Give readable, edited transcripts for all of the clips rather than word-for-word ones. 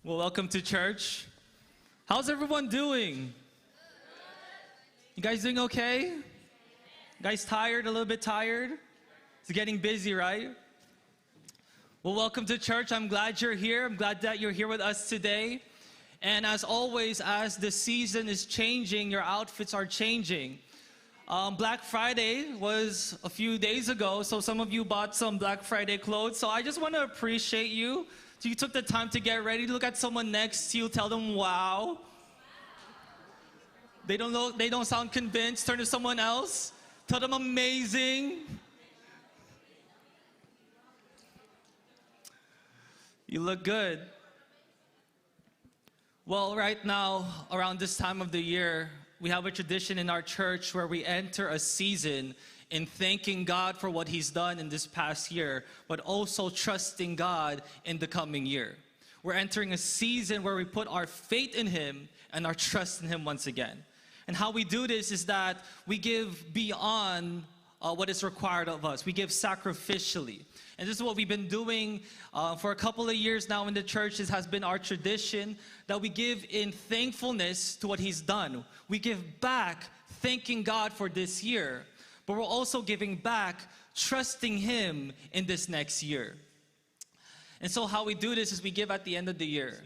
Well, welcome to church. How's everyone doing? You guys doing okay? You guys tired, a little bit tired? It's getting busy, right? Well, welcome to church. I'm glad you're here. I'm glad that you're here with us today. And as always, as the season is changing, your outfits are changing. Black Friday was a few days ago, so some of you bought some Black Friday clothes. So I just want to appreciate you. So you took the time to get ready. Look at someone next to you, tell them, wow. They don't sound convinced. Turn to someone else, tell them amazing. You look good. Well, right now, around this time of the year, we have a tradition in our church where we enter a season in thanking God for what He's done in this past year, but also trusting God in the coming year. We're entering a season where we put our faith in Him and our trust in Him once again. And how we do this is that we give beyond what is required of us. We give sacrificially. And this is what we've been doing for a couple of years now in the church. This has been our tradition that we give in thankfulness to what He's done. We give back thanking God for this year, but we're also giving back trusting Him in this next year. And so how we do this is we give at the end of the year.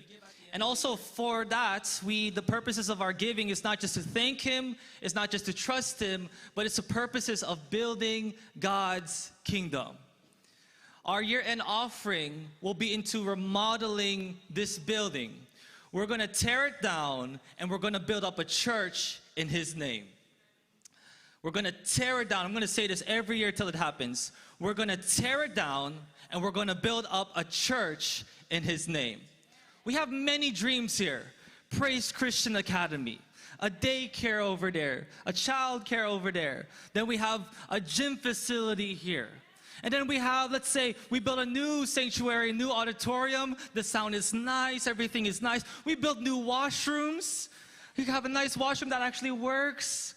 And also for that, the purposes of our giving is not just to thank Him, it's not just to trust Him, but it's the purposes of building God's kingdom. Our year-end offering will be into remodeling this building. We're going to tear it down and we're going to build up a church in His name. We're going to tear it down. I'm going to say this every year till it happens. We're going to tear it down and we're going to build up a church in His name. We have many dreams here. Praise Christian Academy, a daycare over there, a child care over there. Then we have a gym facility here. And then we have, let's say, we built a new sanctuary, a new auditorium. The sound is nice, everything is nice. We built new washrooms. We have a nice washroom that actually works.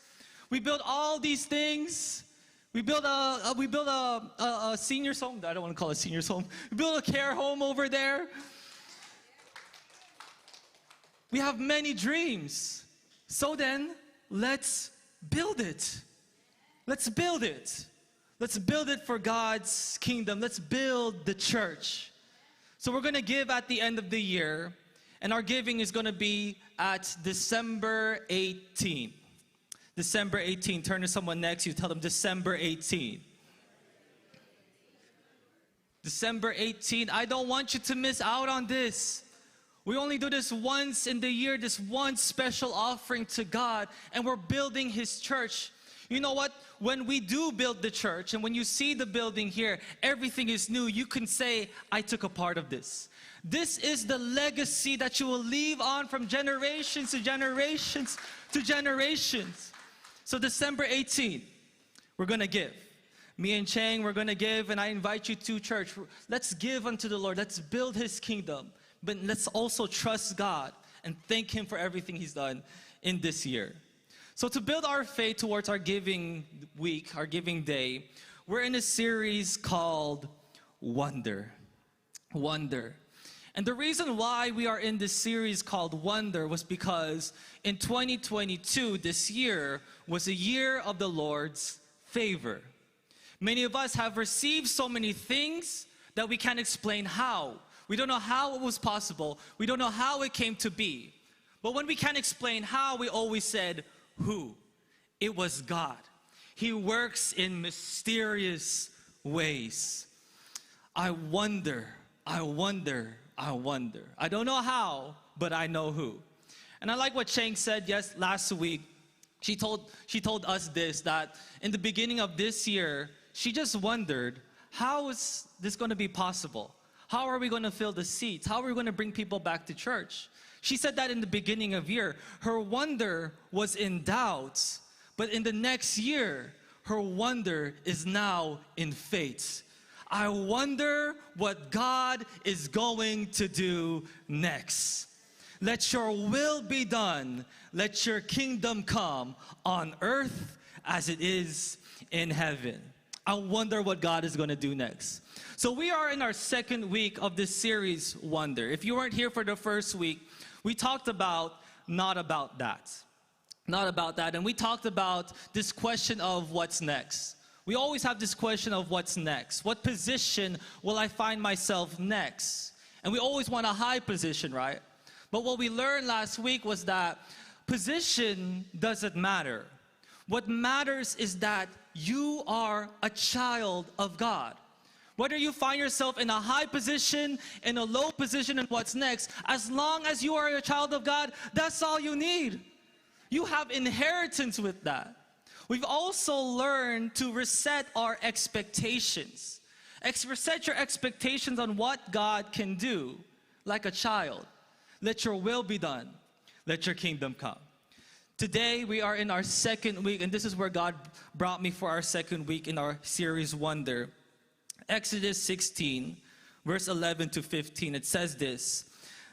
We built all these things. We built a senior's home. I don't want to call it a senior's home. We built a care home over there. We have many dreams. So then, let's build it. Let's build it. Let's build it for God's kingdom. Let's build the church. So we're going to give at the end of the year, and our giving is going to be at December 18. December 18. Turn to someone next to you, tell them December 18. December 18. I don't want you to miss out on this. We only do this once in the year, this one special offering to God, and we're building His church. You know what? When we do build the church, and when you see the building here, everything is new. You can say, I took a part of this. This is the legacy that you will leave on from generations to generations to generations. So December 18th, we're going to give. Me and Chang, we're going to give, and I invite you to church. Let's give unto the Lord. Let's build His kingdom. But let's also trust God and thank Him for everything He's done in this year. So to build our faith towards our giving week, our giving day, we're in a series called Wonder. Wonder. And the reason why we are in this series called Wonder was because in 2022, this year, was a year of the Lord's favor. Many of us have received so many things that we can't explain how. We don't know how it was possible. We don't know how it came to be. But when we can't explain how, we always said, who? It was God. He works in mysterious ways. I wonder. I don't know how, but I know who. And I like what Chang said last week. She told us this, that in the beginning of this year, she just wondered, how is this going to be possible? How are we going to fill the seats? How are we going to bring people back to church? She said that in the beginning of year. Her wonder was in doubts, but in the next year, her wonder is now in faith. I wonder what God is going to do next. Let your will be done. Let your kingdom come on earth as it is in heaven. I wonder what God is going to do next. So we are in our second week of this series, Wonder. If you weren't here for the first week, we talked about not about that. Not about that. And we talked about this question of what's next. We always have this question of what's next. What position will I find myself next? And we always want a high position, right? But what we learned last week was that position doesn't matter. What matters is that you are a child of God. Whether you find yourself in a high position, in a low position, and what's next, as long as you are a child of God, that's all you need. You have inheritance with that. We've also learned to reset our expectations. Reset your expectations on what God can do, like a child. Let your will be done. Let your kingdom come. Today, we are in our second week, and this is where God brought me for our second week in our series, Wonder. Exodus 16, verse 11 to 15, it says this,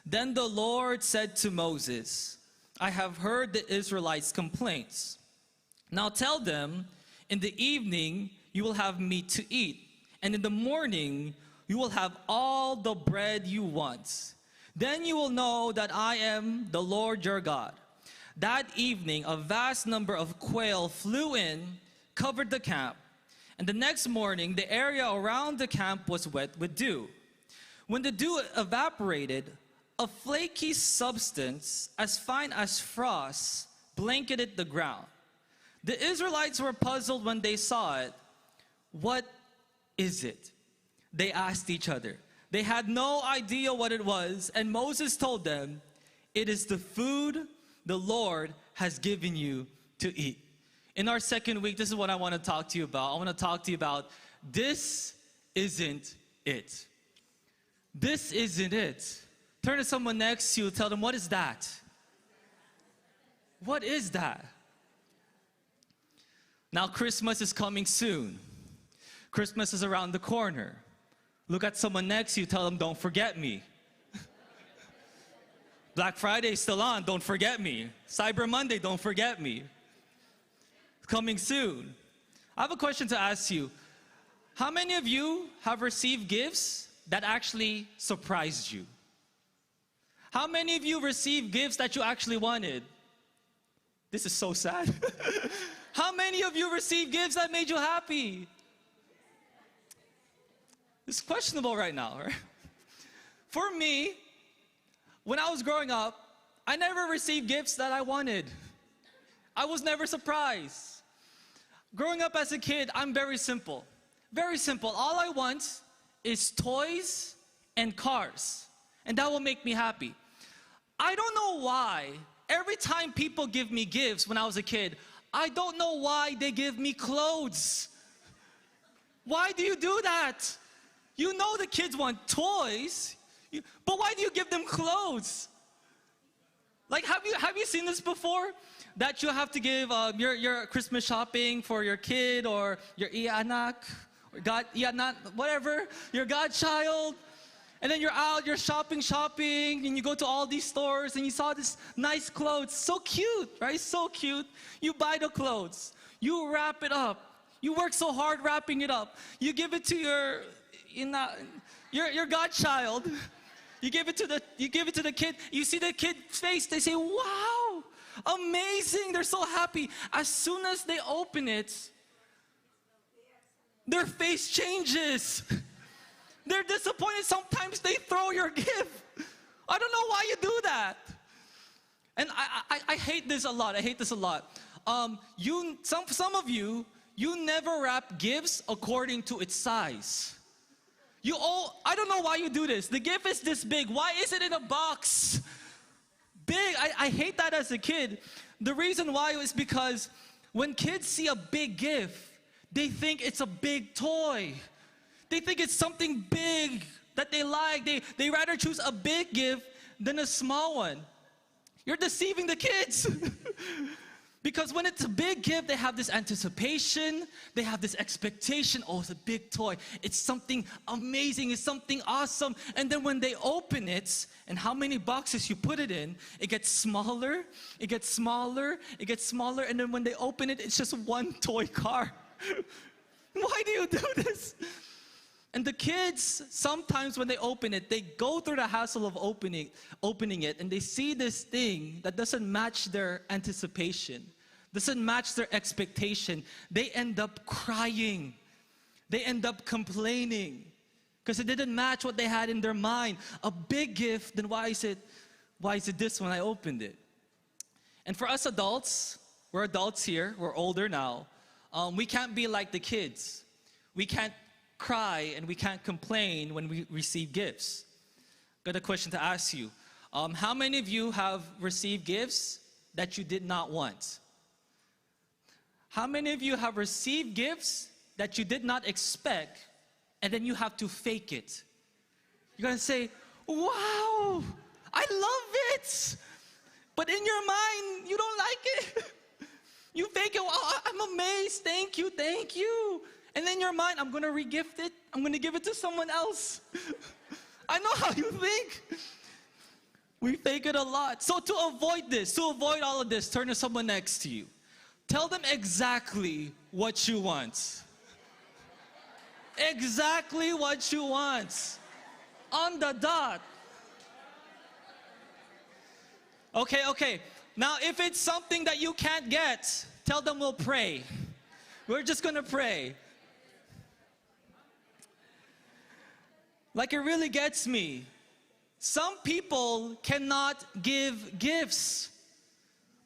"Then the Lord said to Moses, I have heard the Israelites' complaints. Now tell them, in the evening you will have meat to eat, and in the morning you will have all the bread you want. Then you will know that I am the Lord your God." That evening, a vast number of quail flew in, covered the camp, and the next morning the area around the camp was wet with dew. When the dew evaporated, a flaky substance as fine as frost blanketed the ground. The Israelites were puzzled when they saw it. "What is it?" they asked each other. They had no idea what it was, and Moses told them, "It is the food the Lord has given you to eat." In our second week, this is what I want to talk to you about. I want to talk to you about this isn't it. This isn't it. Turn to someone next to you, tell them, what is that? What is that? Now, Christmas is coming soon. Christmas is around the corner. Look at someone next to you, tell them, don't forget me. Black Friday is still on, don't forget me. Cyber Monday, don't forget me. Coming soon. I have a question to ask you. How many of you have received gifts that actually surprised you? How many of you received gifts that you actually wanted? This is so sad. How many of you received gifts that made you happy? It's questionable right now, right? For me, when I was growing up, I never received gifts that I wanted. I was never surprised. Growing up as a kid, I'm very simple. Very simple. All I want is toys and cars, and that will make me happy. I don't know why. Every time people give me gifts when I was a kid, I don't know why they give me clothes. Why do you do that? You know the kids want toys, but why do you give them clothes? Like, have you seen this before? That you have to give your Christmas shopping for your kid or your ianak, or ianak, whatever, your godchild. And then you're out, you're shopping, and you go to all these stores and you saw this nice clothes. So cute, right? So cute. You buy the clothes. You wrap it up. You work so hard wrapping it up. You give it to your godchild. You give it to the kid. You see the kid's face. They say, "Wow, amazing." They're so happy. As soon as they open it, their face changes. They're disappointed. Sometimes they throw your gift. I don't know why you do that. And I hate this a lot. I hate this a lot. Some of you never wrap gifts according to its size. I don't know why you do this. The gift is this big. Why is it in a box? Big. I hate that as a kid. The reason why is because when kids see a big gift, they think it's a big toy. They think it's something big that they like. They rather choose a big gift than a small one. You're deceiving the kids. Because when it's a big gift, they have this anticipation, they have this expectation. Oh, it's a big toy. It's something amazing, it's something awesome. And then when they open it, and how many boxes you put it in, it gets smaller, it gets smaller, it gets smaller. And then when they open it, it's just one toy car. Why do you do this? And the kids, sometimes when they open it, they go through the hassle of opening it, and they see this thing that doesn't match their anticipation, doesn't match their expectation. They end up crying. They end up complaining because it didn't match what they had in their mind. A big gift, then why is it this when I opened it? And for us adults, we're adults here, we're older now. We can't be like the kids. We can't cry and we can't complain when we receive gifts. Got a question to ask you. How many of you have received gifts that you did not want? How many of you have received gifts that you did not expect and then you have to fake it? You're gonna say, wow, I love it. But in your mind, you don't like it. You fake it, oh, I'm amazed, thank you, thank you. And then in your mind, I'm gonna re-gift it. I'm gonna give it to someone else. I know how you think. We fake it a lot. So to avoid this, to avoid all of this, turn to someone next to you. Tell them exactly what you want. Exactly what you want. On the dot. Okay. Now, if it's something that you can't get, tell them we'll pray. We're just gonna pray. Like, it really gets me. Some people cannot give gifts.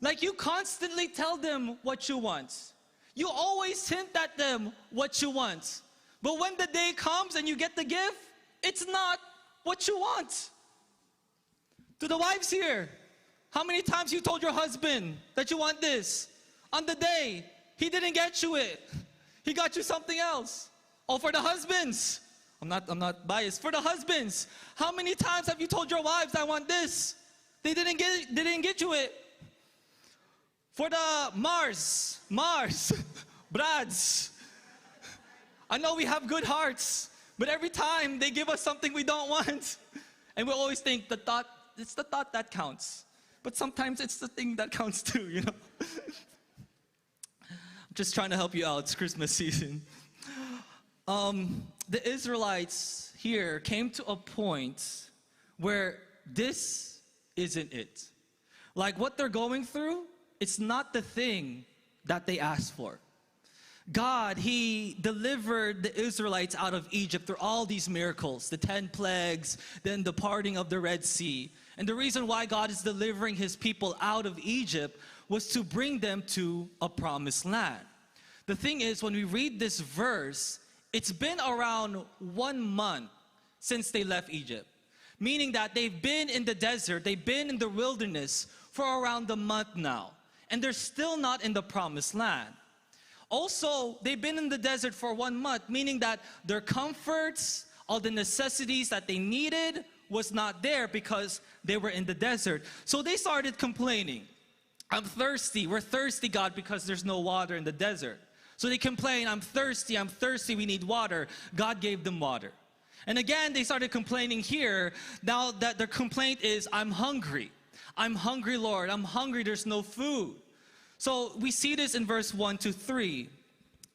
Like, you constantly tell them what you want. You always hint at them what you want. But when the day comes and you get the gift, it's not what you want. To the wives here, how many times you told your husband that you want this? On the day, he didn't get you it. He got you something else. Oh, for the husbands, I'm not biased. For the husbands, how many times have you told your wives, I want this? They didn't get you it. For the Mars, Brads, I know we have good hearts, but every time they give us something we don't want, and we always think it's the thought that counts. But sometimes it's the thing that counts too, you know? I'm just trying to help you out. It's Christmas season. The Israelites here came to a point where this isn't it. Like, what they're going through, it's not the thing that they asked for. God, He delivered the Israelites out of Egypt through all these miracles, the 10 plagues, then the parting of the Red Sea. And the reason why God is delivering His people out of Egypt was to bring them to a promised land. The thing is, when we read this verse, it's been around 1 month since they left Egypt. Meaning that they've been in the desert, they've been in the wilderness for around a month now. And they're still not in the promised land. Also, they've been in the desert for 1 month, meaning that their comforts, all the necessities that they needed was not there because they were in the desert. So they started complaining. I'm thirsty. We're thirsty, God, because there's no water in the desert. So they complain, I'm thirsty, we need water. God gave them water. And again, they started complaining here. Now that their complaint is, I'm hungry. I'm hungry, Lord. I'm hungry, there's no food. So we see this in verse 1 to 3.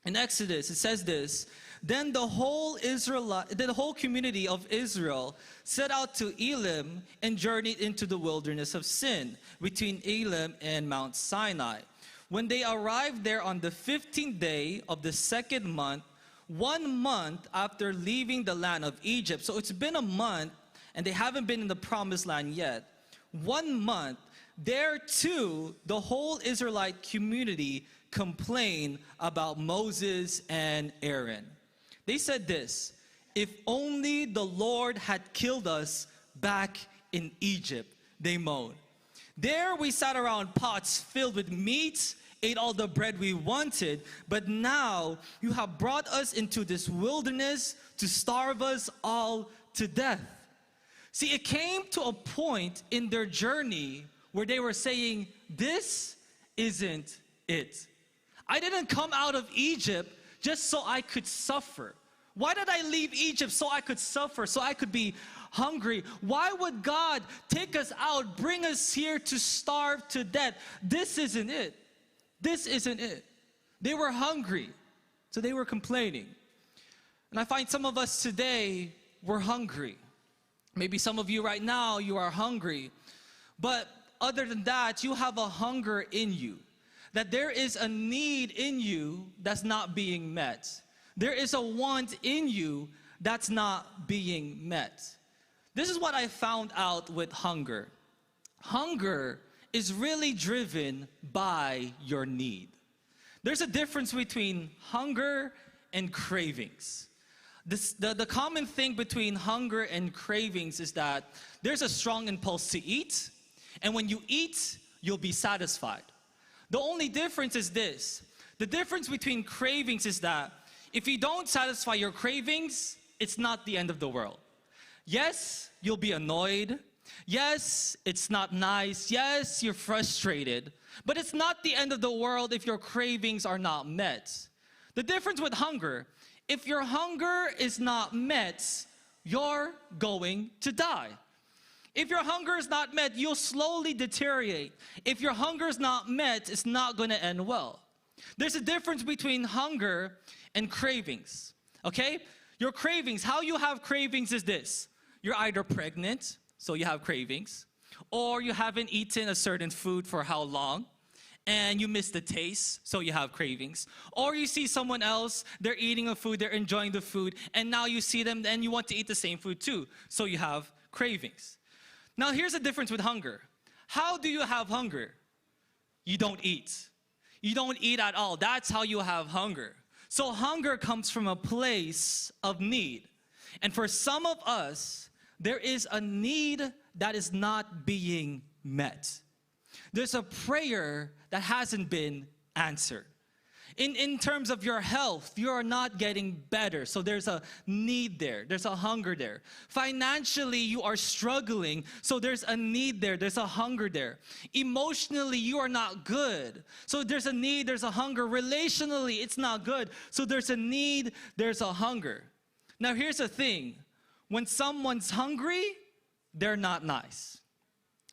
In Exodus, it says this, Then the whole community of Israel set out to Elim and journeyed into the wilderness of Sin, between Elim and Mount Sinai. When they arrived there on the 15th day of the 2nd month, 1 month after leaving the land of Egypt. So it's been a month, and they haven't been in the promised land yet. 1 month, there too, the whole Israelite community complained about Moses and Aaron. They said this, if only the Lord had killed us back in Egypt, they moaned. There we sat around pots filled with meat, ate all the bread we wanted, but now you have brought us into this wilderness to starve us all to death. See, it came to a point in their journey where they were saying, this isn't it. I didn't come out of Egypt just so I could suffer. Why did I leave Egypt? So I could suffer, so I could be hungry. Why would God take us out, bring us here to starve to death? This isn't it. This isn't it. They were hungry. So they were complaining. And I find some of us today, we're hungry. Maybe some of you right now, you are hungry. But other than that, you have a hunger in you. That there is a need in you that's not being met. There is a want in you that's not being met. This is what I found out with hunger. Hunger is really driven by your need. There's a difference between hunger and cravings. The common thing between hunger and cravings is that there's a strong impulse to eat, and when you eat, you'll be satisfied. The only difference is this. The difference between cravings is that if you don't satisfy your cravings, it's not the end of the world. Yes, you'll be annoyed. Yes, it's not nice. Yes, you're frustrated. But it's not the end of the world if your cravings are not met. The difference with hunger, if your hunger is not met, you're going to die. If your hunger is not met, you'll slowly deteriorate. If your hunger is not met, it's not going to end well. There's a difference between hunger and cravings, okay? Your cravings, how you have cravings is this. You're either pregnant, so you have cravings, or you haven't eaten a certain food for how long, and you miss the taste, so you have cravings. Or you see someone else, they're eating a food, they're enjoying the food, and now you see them and you want to eat the same food too, so you have cravings. Now here's the difference with hunger. How do you have hunger? You don't eat. You don't eat at all. That's how you have hunger. So hunger comes from a place of need. And for some of us, there is a need that is not being met. There's a prayer that hasn't been answered. In terms of your health, you are not getting better. So there's a need there. There's a hunger there. Financially, you are struggling. So there's a need there. There's a hunger there. Emotionally, you are not good. So there's a need, there's a hunger. Relationally, it's not good. So there's a need, there's a hunger. Now here's the thing. When someone's hungry, they're not nice.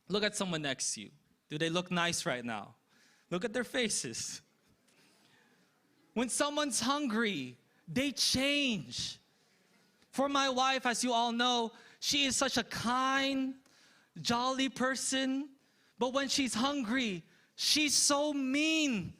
Look at someone next to you. Do they look nice right now? Look at their faces. When someone's hungry, they change. For my wife, as you all know, she is such a kind, jolly person. But when she's hungry, she's so mean.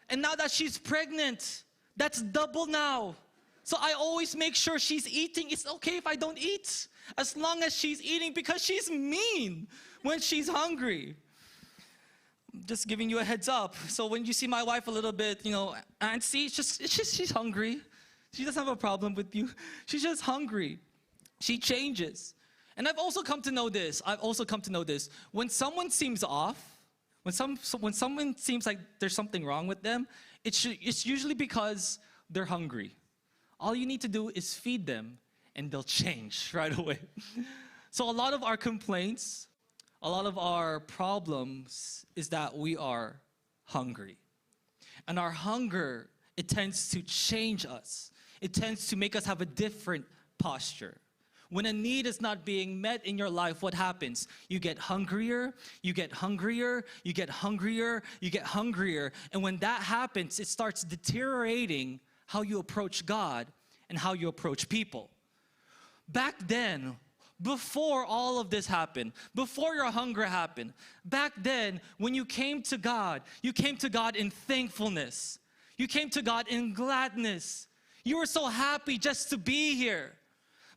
And now that she's pregnant, that's double now. So I always make sure she's eating. It's okay if I don't eat, as long as she's eating, because she's mean when she's hungry. Just giving you a heads up. So when you see my wife a little bit, antsy, it's just she's hungry. She doesn't have a problem with you. She's just hungry. She changes. And I've also come to know this. When someone seems off, when someone seems like there's something wrong with them, it's usually because they're hungry. All you need to do is feed them, and they'll change right away. So a lot of our complaints, a lot of our problems is that we are hungry. And our hunger, it tends to change us. It tends to make us have a different posture. When a need is not being met in your life, what happens? You get hungrier, you get hungrier, you get hungrier, you get hungrier. And when that happens, it starts deteriorating how you approach God and how you approach people. Back then, before all of this happened, before your hunger happened, back then, when you came to God in thankfulness. You came to God in gladness. You were so happy just to be here.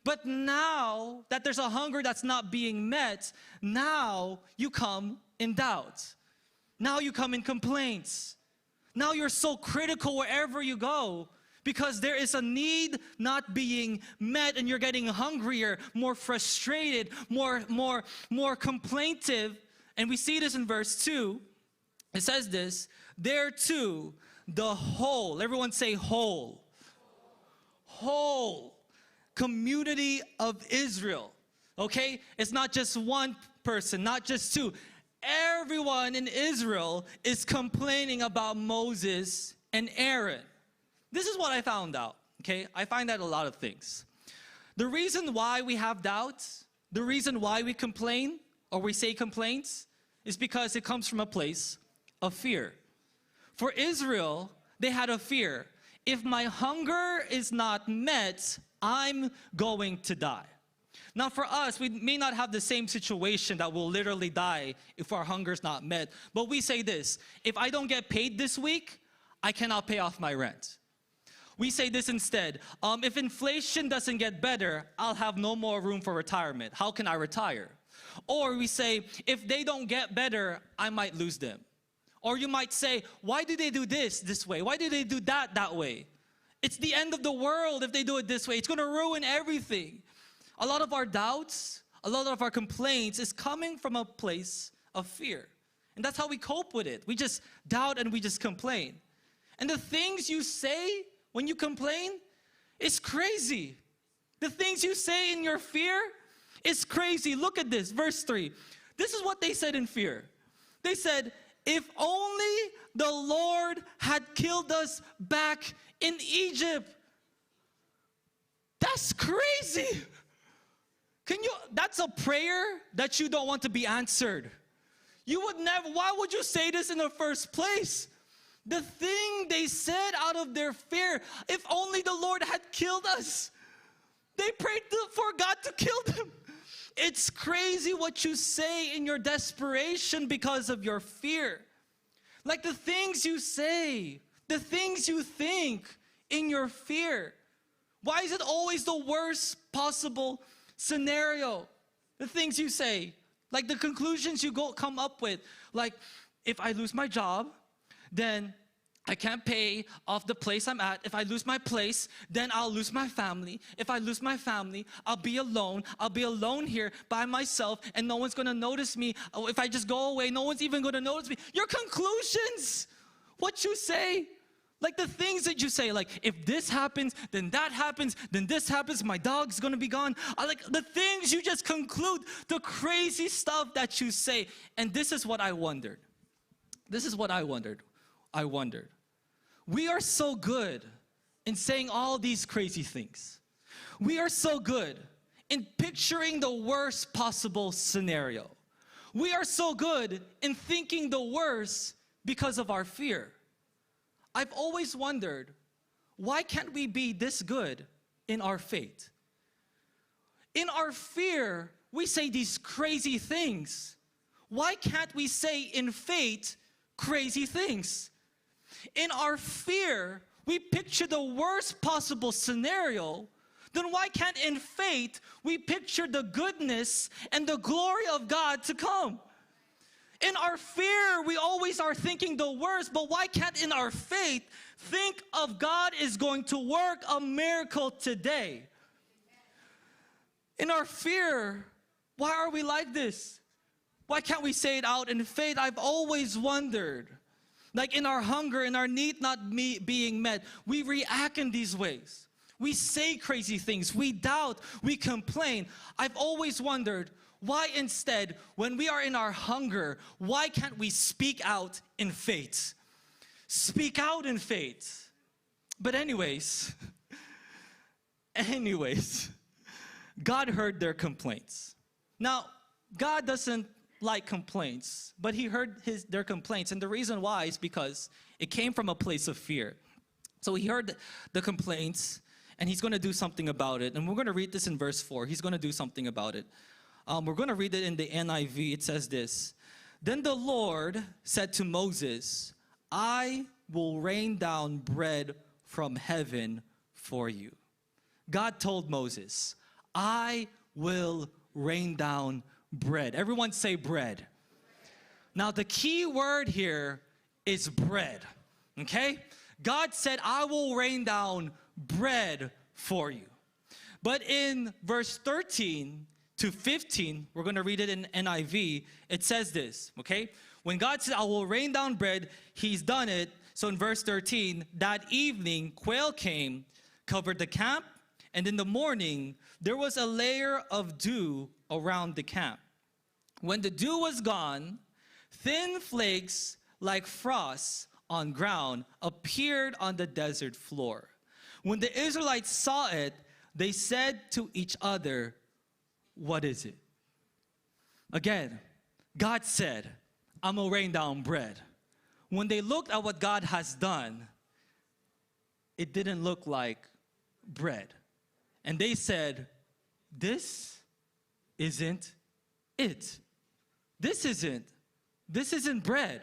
But now that there's a hunger that's not being met, now you come in doubt. Now you come in complaints. Now you're so critical wherever you go, because there is a need not being met, and you're getting hungrier, more frustrated, more complaintive. And we see this in verse 2. It says this, there too, the whole, everyone say whole community of Israel, okay? It's not just one person, not just two. Everyone in Israel is complaining about Moses and Aaron. This is what I found out, okay? I find out a lot of things. The reason why we have doubts, the reason why we complain or we say complaints is because it comes from a place of fear. For Israel, they had a fear. if my hunger is not met, I'm going to die. Now for us, we may not have the same situation that we'll literally die if our hunger is not met. But we say this, if I don't get paid this week, I cannot pay off my rent. We say this instead, if inflation doesn't get better, I'll have no more room for retirement. How can I retire? Or we say, if they don't get better, I might lose them. Or you might say, why do they do this way? Why do they do that way? It's the end of the world if they do it this way. It's going to ruin everything. A lot of our doubts, a lot of our complaints is coming from a place of fear. And that's how we cope with it. We just doubt and we just complain. And the things you say when you complain is crazy. The things you say in your fear is crazy. Look at this, verse 3. This is what they said in fear. They said, if only the Lord had killed us back in Egypt. That's crazy. That's a prayer that you don't want to be answered. You would never, why would you say this in the first place? The thing they said out of their fear, if only the Lord had killed us. They prayed for God to kill them. It's crazy what you say in your desperation because of your fear. Like the things you say, the things you think in your fear. Why is it always the worst possible scenario? The things you say, like the conclusions you come up with. Like, if I lose my job, then I can't pay off the place I'm at. If I lose my place, then I'll lose my family. If I lose my family, I'll be alone. I'll be alone here by myself and no one's gonna notice me. If I just go away, no one's even gonna notice me. Your conclusions, what you say, like the things that you say, like if this happens, then that happens, then this happens, my dog's gonna be gone. Like the things you just conclude, the crazy stuff that you say. And this is what I wondered. This is what I wondered. We are so good in saying all these crazy things. We are so good in picturing the worst possible scenario. We are so good in thinking the worst because of our fear. I've always wondered, why can't we be this good in our faith? In our fear, we say these crazy things. Why can't we say in faith crazy things? In our fear, we picture the worst possible scenario. Then why can't in faith we picture the goodness and the glory of God to come? In our fear, we always are thinking the worst, but why can't in our faith think of God is going to work a miracle today? In our fear, why are we like this? Why can't we say it out in faith? I've always wondered. Like in our hunger, in our need not being met, we react in these ways. We say crazy things, we doubt, we complain. I've always wondered, why instead, when we are in our hunger, why can't we speak out in faith? Speak out in faith. But anyways, God heard their complaints. Now, God doesn't like complaints, but he heard their complaints, and the reason why is because it came from a place of fear. So he heard the complaints, and he's going to do something about it. And we're going to read this in verse 4. He's going to do something about it. We're going to read it in the NIV. It says this: Then the Lord said to Moses, I will rain down bread from heaven for you. God told Moses, I will rain down bread. Everyone say bread. Now the key word here is bread. Okay? God said, I will rain down bread for you. But in verse 13 to 15, we're going to read it in NIV, it says this, okay? When God said, I will rain down bread, he's done it. So in verse 13, that evening, quail came, covered the camp, and in the morning, there was a layer of dew around the camp. When the dew was gone, thin flakes like frost on ground appeared on the desert floor. When the Israelites saw it, they said to each other, what is it? Again, God said, I'm going to rain down bread. When they looked at what God has done, it didn't look like bread. And they said, this isn't it. This isn't bread.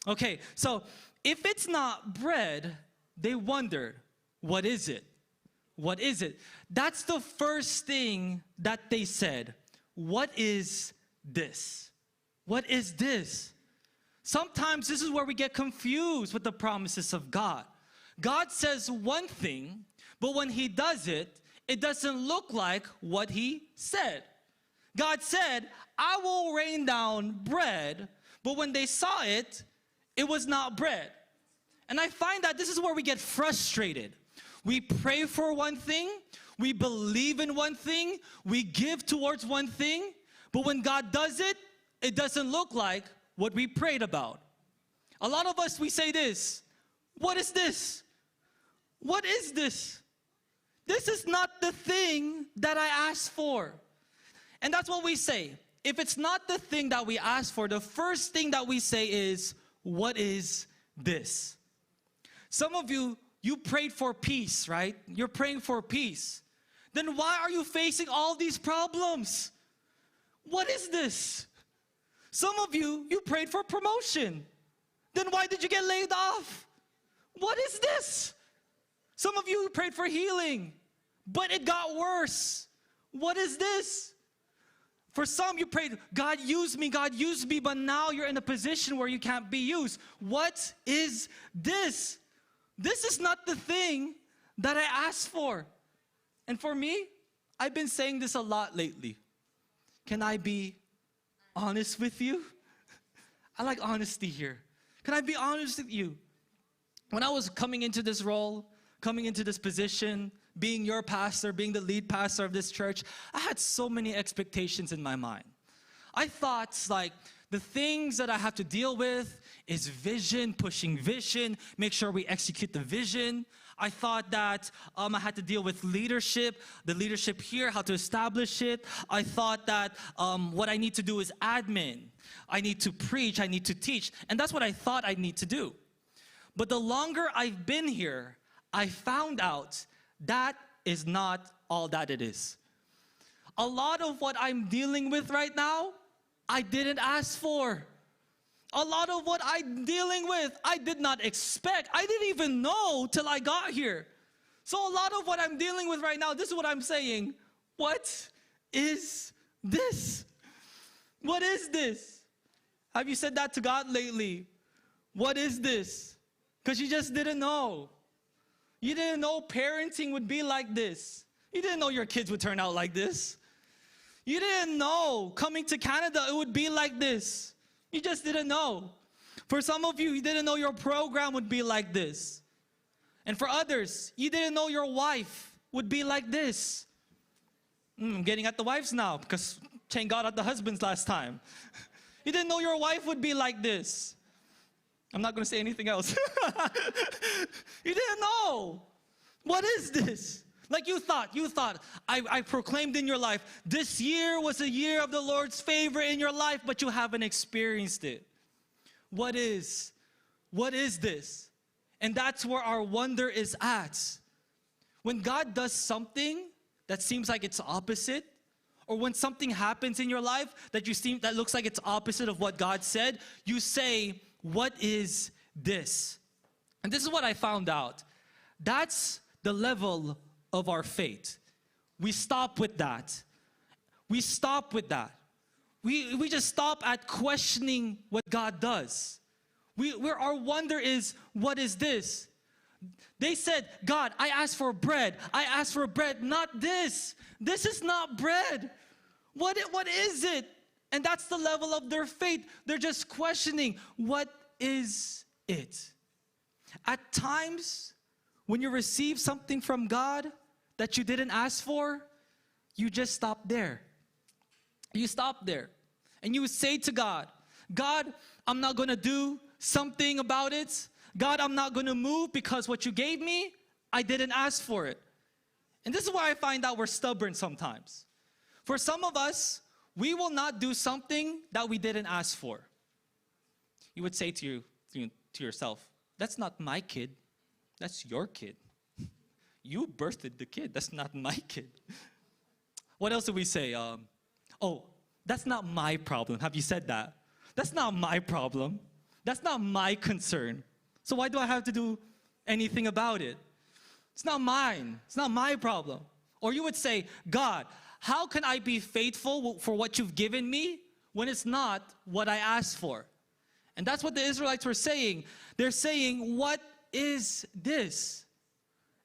Okay, so if it's not bread, they wondered, what is it? What is it? That's the first thing that they said. What is this? What is this? Sometimes this is where we get confused with the promises of God. God says one thing, but when He does it, it doesn't look like what He said. God said, I will rain down bread, but when they saw it, it was not bread. And I find that this is where we get frustrated. We pray for one thing, we believe in one thing, we give towards one thing, but when God does it, it doesn't look like what we prayed about. A lot of us, we say this, what is this? What is this? This is not the thing that I asked for. And that's what we say. If it's not the thing that we asked for, the first thing that we say is, what is this? Some of you, you prayed for peace, right? You're praying for peace. Then why are you facing all these problems? What is this? Some of you, you prayed for promotion. Then why did you get laid off? What is this? Some of you prayed for healing, but it got worse. What is this? For some, you prayed, God use me, but now you're in a position where you can't be used. What is this? This is not the thing that I asked for. And for me, I've been saying this a lot lately. Can I be honest with you? I like honesty here. Can I be honest with you? When I was coming into this role, coming into this position, being your pastor, being the lead pastor of this church, I had so many expectations in my mind. I thought, like, the things that I have to deal with is vision, pushing vision, make sure we execute the vision. I thought that I had to deal with leadership, the leadership here, how to establish it. I thought that what I need to do is admin. I need to preach, I need to teach. And that's what I thought I need to do. But the longer I've been here, I found out that is not all that it is. A lot of what I'm dealing with right now, I didn't ask for. A lot of what I'm dealing with, I did not expect. I didn't even know till I got here. So a lot of what I'm dealing with right now, this is what I'm saying. What is this? What is this? Have you said that to God lately? What is this? Because you just didn't know. You didn't know parenting would be like this. You didn't know your kids would turn out like this. You didn't know coming to Canada it would be like this. You just didn't know. For some of you, you didn't know your program would be like this. And for others, you didn't know your wife would be like this. I'm getting at the wives now because Chang got at the husbands last time. You didn't know your wife would be like this. I'm not going to say anything else. You didn't know. What is this? Like you thought, I proclaimed in your life, this year was a year of the Lord's favor in your life, but you haven't experienced it. What is this? And that's where our wonder is at. When God does something that seems like it's opposite, or when something happens in your life that looks like it's opposite of what God said, you say, what is this? And this is what I found out. That's the level of our faith. We stop with that. We stop with that. We just stop at questioning what God does. Our wonder is, what is this? They said, God, I asked for bread. I asked for bread, not this. This is not bread. What is it? And that's the level of their faith. They're just questioning, what is it? At times, when you receive something from God that you didn't ask for, you just stop there. You stop there. And you say to God, God, I'm not going to do something about it. God, I'm not going to move because what you gave me, I didn't ask for it. And this is why I find out we're stubborn sometimes. For some of us, we will not do something that we didn't ask for. You would say to yourself, that's not my kid, that's your kid. you birthed the kid. That's not my kid. What else do we say? Oh, that's not my problem. Have you said that? That's not my problem. That's not my concern. So why do I have to do anything about it? It's not mine. It's not my problem. Or you would say, God, how can I be faithful for what you've given me when it's not what I asked for? And that's what the Israelites were saying. They're saying, what is this?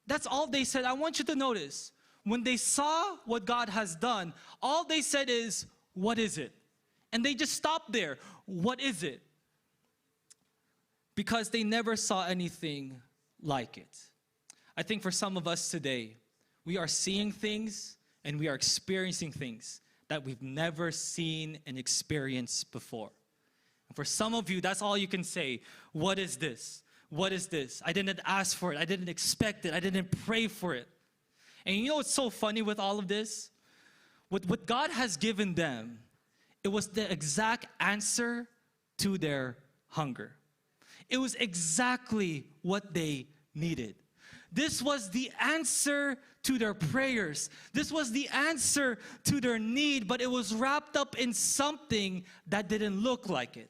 That's all they said. I want you to notice. When they saw what God has done, all they said is, what is it? And they just stopped there. What is it? Because they never saw anything like it. I think for some of us today, we are seeing things and we are experiencing things that we've never seen and experienced before. And for some of you, that's all you can say. What is this? What is this? I didn't ask for it. I didn't expect it. I didn't pray for it. And you know what's so funny with all of this? What God has given them, it was the exact answer to their hunger. It was exactly what they needed. This was the answer to their prayers. This was the answer to their need, but it was wrapped up in something that didn't look like it.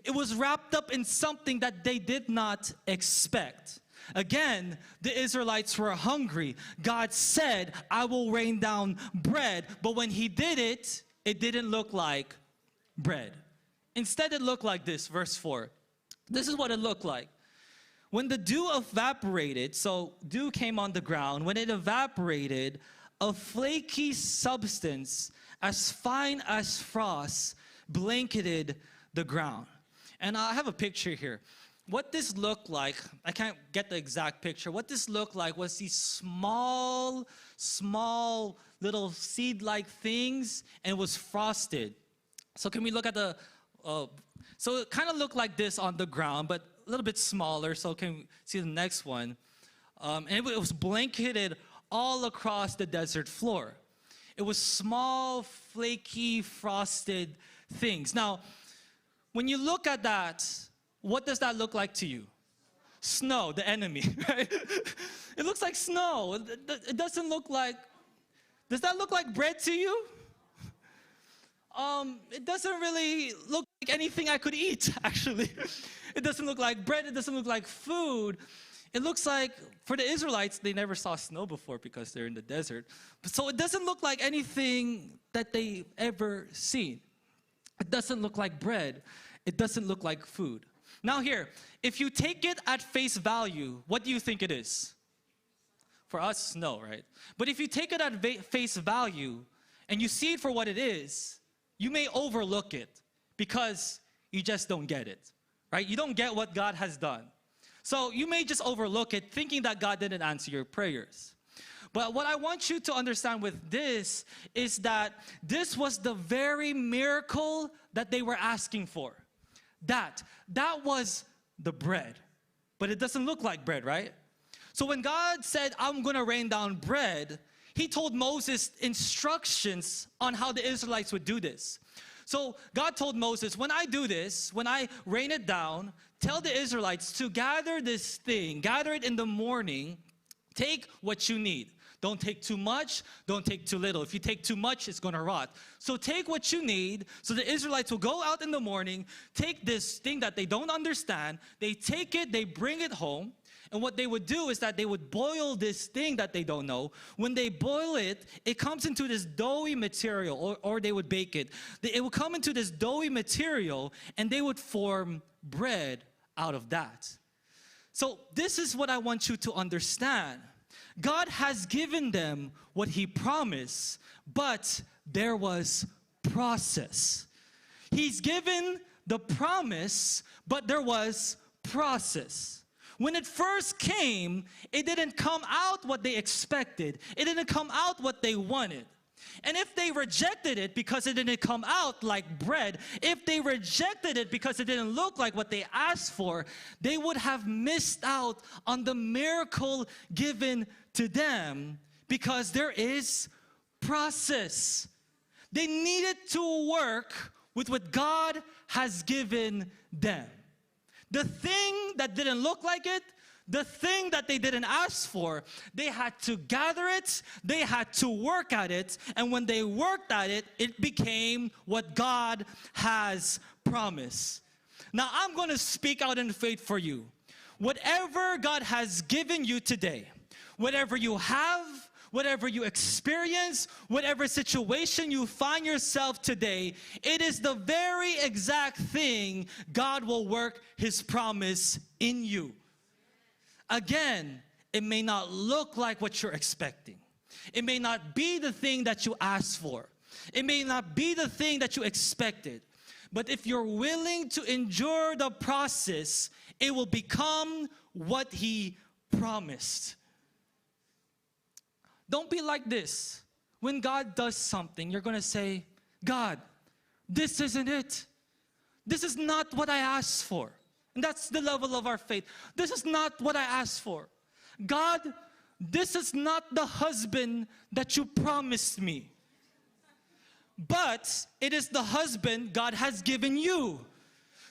It was wrapped up in something that they did not expect. Again, the Israelites were hungry. God said, I will rain down bread. But when he did it, it didn't look like bread. Instead, it looked like this, verse 4. This is what it looked like. When the dew evaporated, so dew came on the ground, when it evaporated, a flaky substance as fine as frost blanketed the ground. And I have a picture here. What this looked like, I can't get the exact picture. What this looked like was these small little seed-like things, and it was frosted. So can we look at the, so it kind of looked like this on the ground, but a little bit smaller. So can we see the next one? And it was blanketed all across the desert floor. It was small, flaky, frosted things. Now, when you look at that, what does that look like to you? Snow, the enemy, right? It looks like snow. It doesn't look like, does that look like bread to you? It doesn't really look like anything I could eat, actually. It doesn't look like bread. It doesn't look like food. It looks like, for the Israelites, they never saw snow before because they're in the desert. So it doesn't look like anything that they ever seen. It doesn't look like bread. It doesn't look like food. Now here, if you take it at face value, what do you think it is? For us, snow, right? But if you take it at face value and you see it for what it is, you may overlook it because you just don't get it, right? You don't get what God has done. So you may just overlook it thinking that God didn't answer your prayers. But what I want you to understand with this is that this was the very miracle that they were asking for. That was the bread. But it doesn't look like bread, right? So when God said, I'm going to rain down bread, he told Moses instructions on how the Israelites would do this. So God told Moses, when I do this, when I rain it down, tell the Israelites to gather this thing, gather it in the morning, take what you need. Don't take too much, don't take too little. If you take too much, it's going to rot. So take what you need. So the Israelites will go out in the morning, take this thing that they don't understand, they take it, they bring it home. And what they would do is that they would boil this thing that they don't know. When they boil it, it comes into this doughy material, or they would bake it. It would come into this doughy material, and they would form bread out of that. So this is what I want you to understand. God has given them what he promised, but there was process. He's given the promise, but there was process. When it first came, it didn't come out what they expected. It didn't come out what they wanted. And if they rejected it because it didn't come out like bread, if they rejected it because it didn't look like what they asked for, they would have missed out on the miracle given to them because there is process. They needed to work with what God has given them. The thing that didn't look like it, the thing that they didn't ask for, they had to gather it, they had to work at it, and when they worked at it, it became what God has promised. Now, I'm going to speak out in faith for you. Whatever God has given you today, whatever you have, whatever you experience, whatever situation you find yourself today, it is the very exact thing God will work His promise in you. Again, it may not look like what you're expecting. It may not be the thing that you asked for. It may not be the thing that you expected. But if you're willing to endure the process, it will become what He promised. Don't be like this. When God does something, you're going to say, God, this isn't it. This is not what I asked for. And that's the level of our faith. This is not what I asked for. God, this is not the husband that you promised me. But it is the husband God has given you.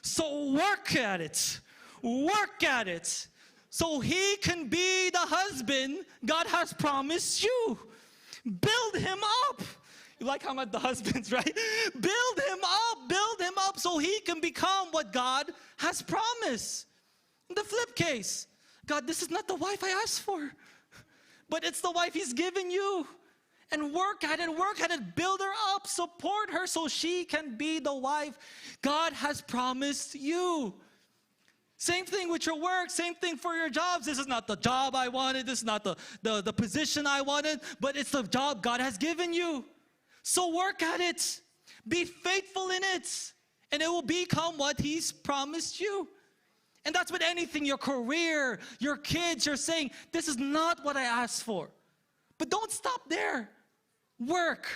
So work at it. Work at it. So he can be the husband God has promised you. Build him up. You like how I'm at the husbands, right? Build him up so he can become what God has promised. In the flip case, God, this is not the wife I asked for, but it's the wife He's given you. And work at it, build her up, support her so she can be the wife God has promised you. Same thing with your work, same thing for your jobs. This is not the job I wanted, this is not the position I wanted, but it's the job God has given you. So work at it, be faithful in it, and it will become what He's promised you. And that's with anything, your career, your kids, you're saying, this is not what I asked for. But don't stop there. Work,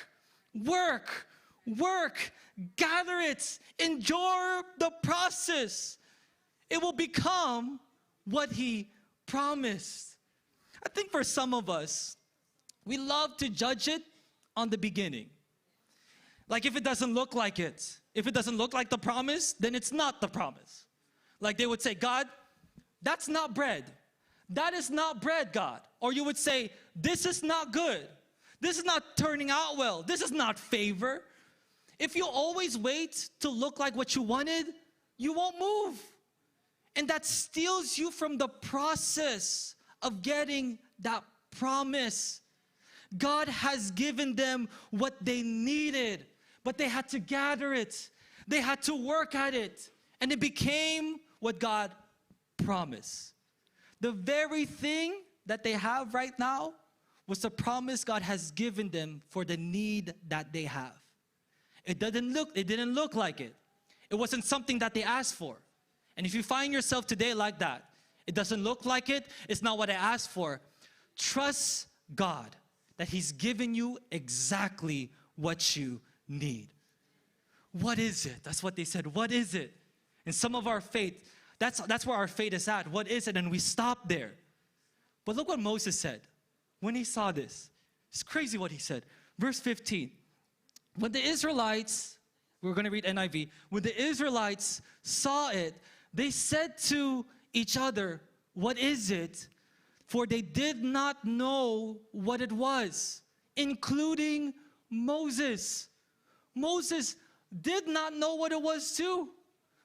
gather it, endure the process. It will become what He promised. I think for some of us, we love to judge it on the beginning. Like if it doesn't look like it, if it doesn't look like the promise, then it's not the promise. Like they would say, God, that's not bread. That is not bread, God. Or you would say, this is not good. This is not turning out well. This is not favor. If you always wait to look like what you wanted, you won't move. And that steals you from the process of getting that promise. God has given them what they needed, but they had to gather it. They had to work at it. And it became what God promised. The very thing that they have right now was the promise God has given them for the need that they have. It didn't look like it. It wasn't something that they asked for. And if you find yourself today like that, it doesn't look like it, it's not what I asked for, trust God that He's given you exactly what you need. What is it? That's what they said. What is it? And some of our faith, that's where our faith is at. What is it? And we stop there. But look what Moses said when he saw this. It's crazy what he said. Verse 15. When the Israelites, we're going to read NIV. When the Israelites saw it, they said to each other, what is it? For they did not know what it was, including Moses. Moses did not know what it was too.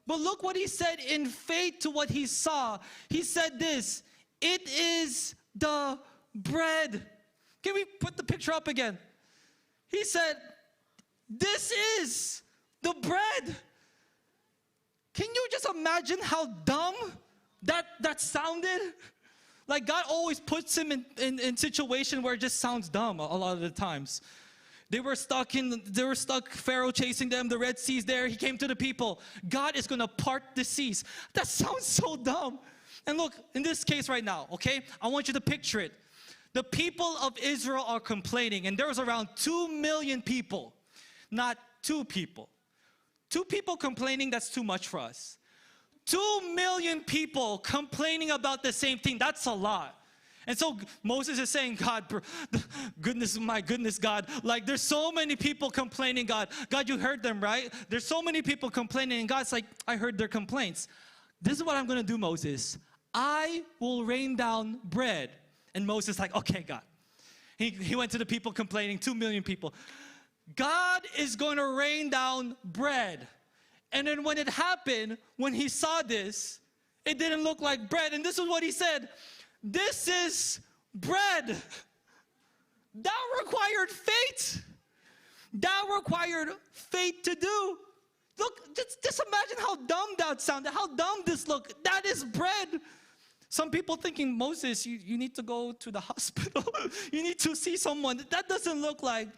But look what he said in faith to what he saw. He said this, it is the bread. Can we put the picture up again? He said, this is the bread. Can you just imagine how dumb that sounded? Like God always puts him in situation where it just sounds dumb a lot of the times. They were stuck, Pharaoh chasing them, the Red Sea's there. He came to the people. God is going to part the seas. That sounds so dumb. And look, in this case right now, okay, I want you to picture it. The people of Israel are complaining, and there was around 2 million people, not 2 people. 2 people complaining, that's too much for us. 2 million people complaining about the same thing, that's a lot. And so Moses is saying, God, my goodness, God, like there's so many people complaining, God. God, you heard them, right? There's so many people complaining, and God's like, I heard their complaints. This is what I'm going to do, Moses. I will rain down bread. And Moses like, okay, God. He went to the people complaining, 2 million people. God is going to rain down bread. And then when it happened, when he saw this, it didn't look like bread. And this is what he said, this is bread. That required faith. That required faith to do. Look, just imagine how dumb that sounded, how dumb this looked. That is bread. Some people thinking, Moses, you need to go to the hospital. You need to see someone. That doesn't look like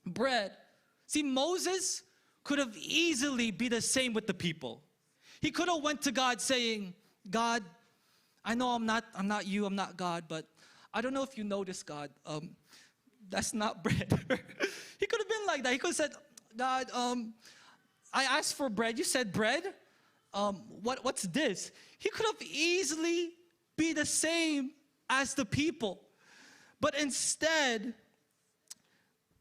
bread. See, Moses could have easily be the same with the people. He could have went to God saying, God, I know I'm not you, I'm not God, but I don't know if you know this, God. That's not bread. He could have been like that. He could have said, God, I asked for bread. You said bread? What's this? He could have easily be the same as the people. But instead,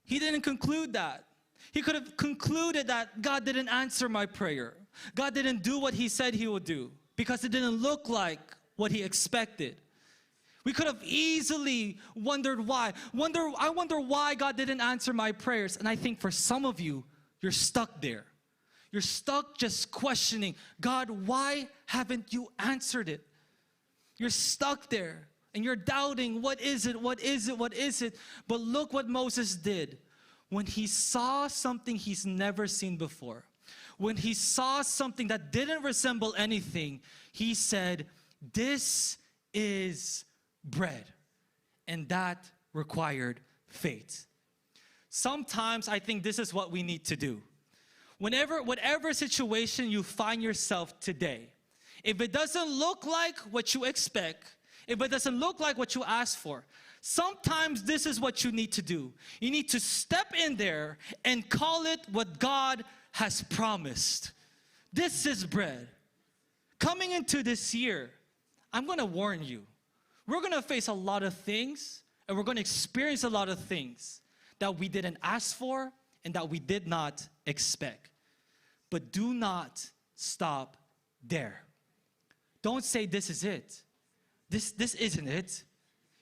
he didn't conclude that. He could have concluded that God didn't answer my prayer. God didn't do what he said he would do because it didn't look like what he expected. We could have easily wondered why. I wonder why God didn't answer my prayers. And I think for some of you, you're stuck there. You're stuck just questioning, God, why haven't you answered it? You're stuck there and you're doubting, what is it? What is it? What is it? But look what Moses did. When he saw something he's never seen before, when he saw something that didn't resemble anything, he said, this is bread. And that required faith. Sometimes I think this is what we need to do. Whatever situation you find yourself today, if it doesn't look like what you expect, if it doesn't look like what you asked for, sometimes this is what you need to do. You need to step in there and call it what God has promised. This is bread. Coming into this year, I'm going to warn you. We're going to face a lot of things, and we're going to experience a lot of things that we didn't ask for and that we did not expect. But do not stop there. Don't say this is it. This isn't it.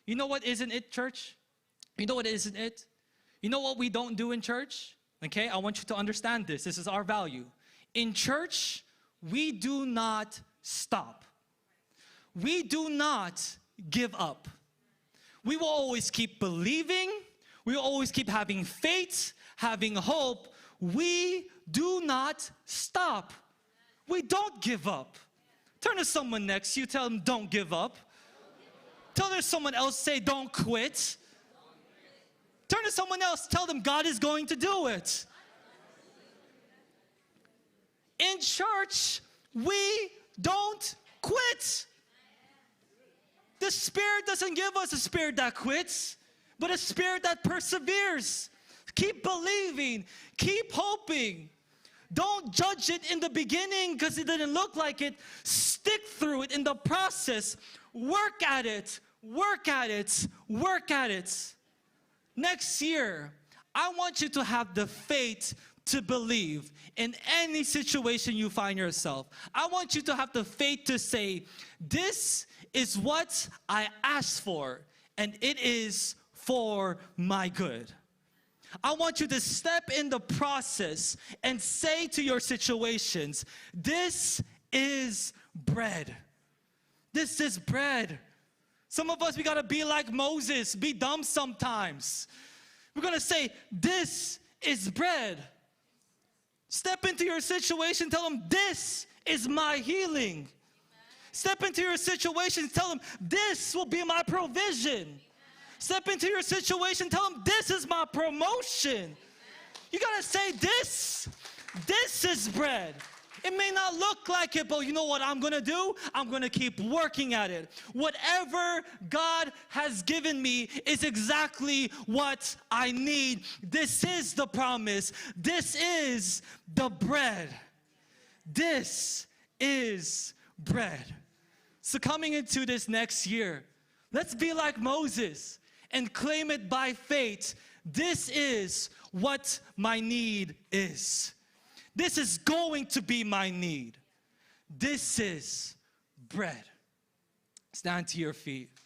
You know what isn't it, church? You know what isn't it? You know what we don't do in church? Okay, I want you to understand this. This is our value. In church, we do not stop. We do not give up. We will always keep believing. We will always keep having faith, having hope. We do not stop. We don't give up. Turn to someone next to you, tell them, don't give up. Tell there's someone else, say, don't quit. Turn to someone else, tell them God is going to do it. In church, we don't quit. The Spirit doesn't give us a spirit that quits, but a spirit that perseveres. Keep believing, keep hoping. Don't judge it in the beginning because it didn't look like it. Stick through it in the process. Work at it, work at it, work at it. Next year, I want you to have the faith to believe in any situation you find yourself. I want you to have the faith to say, this is what I asked for, and it is for my good. I want you to step in the process and say to your situations, this is bread. This is bread. Some of us, we gotta be like Moses, be dumb sometimes. We're gonna say, this is bread. Step into your situation, tell them, this is my healing. Step into your situation, tell them, this will be my provision. Step into your situation, tell them, this is my promotion. You gotta say, this is bread. It may not look like it, but you know what I'm gonna do? I'm gonna keep working at it. Whatever God has given me is exactly what I need. This is the promise. This is the bread. This is bread. So coming into this next year, let's be like Moses and claim it by faith. This is what my need is. This is going to be my need. This is bread. Stand to your feet.